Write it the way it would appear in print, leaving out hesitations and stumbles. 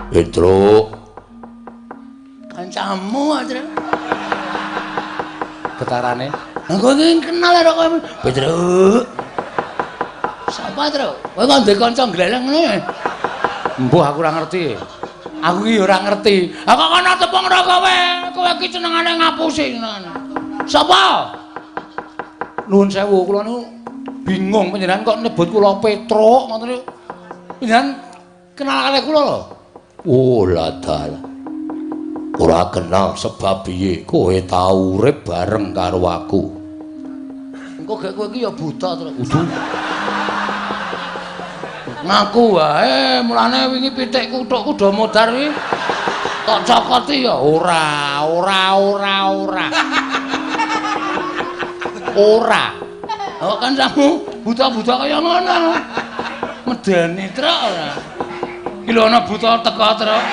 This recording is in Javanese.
Petruk. Kancamu, Truk. Getarane. Lah kowe iki kenal karo kowe. Petruk. Sapa, Truk? Kowe kok ndek kanca gleleng ngene? Mbuh aku ora ngerti. Aku iki ora ngerti. Lah kok ana tepung ro kowe? Kowe iki senengane ngapusi ngono. Sapa? Nuwun sewu, kula niku bingung panjenengan kok nyebut kula Petruk ngoten niku. Panjenengan kenal kali kula lho. Oh, ladal. Ora kenal sebab piye kowe tau urip bareng karo aku. Engko gek kowe iki ya buta terus. Udu. Ngaku wae, mulane wingi pitikku tok kudu modar kuwi. Tok cokoti ya ora. Ora. Oh kan kamu buta-buta kaya ngono. Medeni truk ora. Ki lho ana buta teko truk.